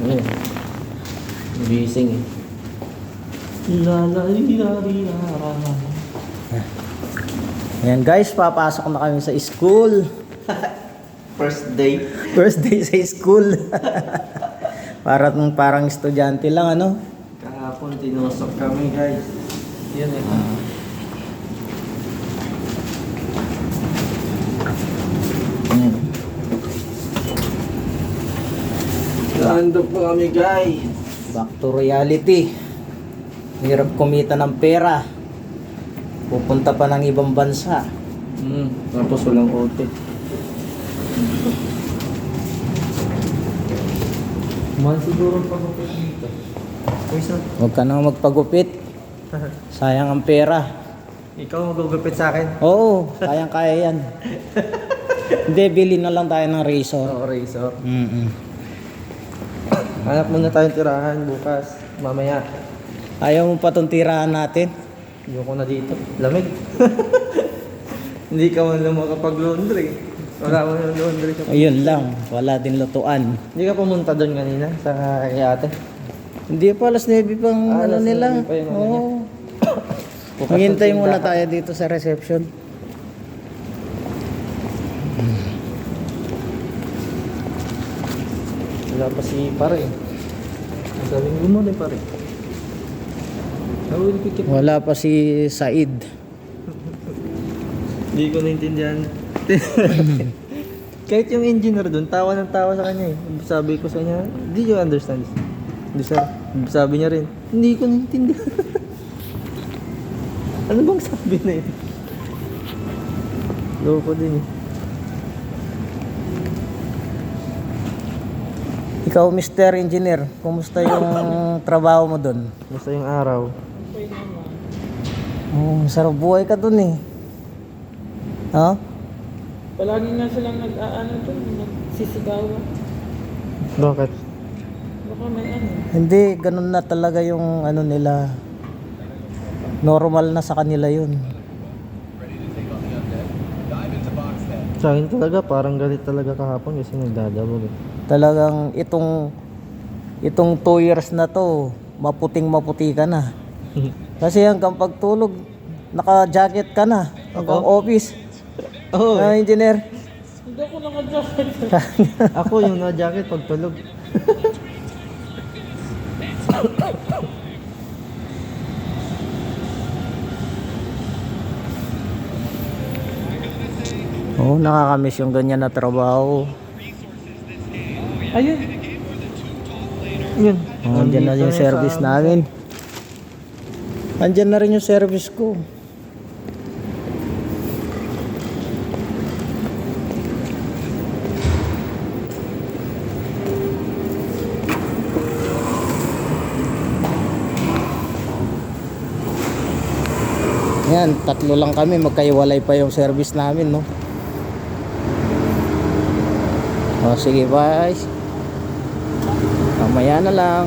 Ayun. Gising eh. La la li la li la. Ayan guys, papasok na kami sa school. First day. First day sa school. Parang estudyante lang, ano? Kahapon tinusok kami guys. Yan eh. Ayan. Nandun po kami guys. Back to reality. Hirap kumita ng pera. Pupunta pa ng ibang bansa. Tapos walang OT. Mahal siguro ang pagupit dito. Huwag ka nang magpagupit. Sayang ang pera. Ikaw magugupit sa akin? Oo, kayang-kaya yan. Hindi, bili na lang tayo ng razor. Oo, razor. Hanap Muna tayong tirahan bukas. Mamaya. Ayaw mo pa itong tirahan natin? Ayoko na dito. Lamig. Hindi ka man lang makapag-laundry. Wala mo yung laundry sa... Ayun lang, wala din lutuan. Hindi ka pumunta doon kanina sa kay ate? Hindi pa, alas 9 pang ano alas 9 nila. pa yung ano Oo. Bukas Maghintay ang muna tindahan. tayo dito sa reception. Wala pa si pare. Sabi mo muna pare. Nawili pikit. Wala pa si Said. Hindi ko naintindihan. Kahit yung engineer doon, tawa ng tawa sa kanya eh. Sabi ko sa kanya, did you understand? Hindi sir. Sabi niya rin, hindi ko naintindihan. Ano bang sabi na yun? Loko din eh. Ikaw, Mr. Engineer, kumusta yung trabaho mo doon? Basta yung araw. Oh, sarap buhay ka doon eh. Ha? Palagi nga silang nag-aano to, nagsisigawan. Bakit? Baka may ano. Hindi, ganun na talaga yung ano nila. Normal na sa kanila yun. Sa akin talaga, parang galit talaga kahapon kasi nagdadabog eh. Talagang itong 2 years na to, maputing-maputi ka na. Kasi hanggang pagtulog, naka-jacket ka na. Hanggang office. Oo Ah, engineer. Hindi ako naka-jacket. Ako yung na-jacket pag tulog. Oo, nakakamiss yung ganyan na trabaho. Ayun. Yun. Oh, andyan na yung service namin. Andyan na rin yung service ko. Yan, 3 lang kami, magkaiwalay pa yung service namin, no? O, sige, bye. Mamaya na lang.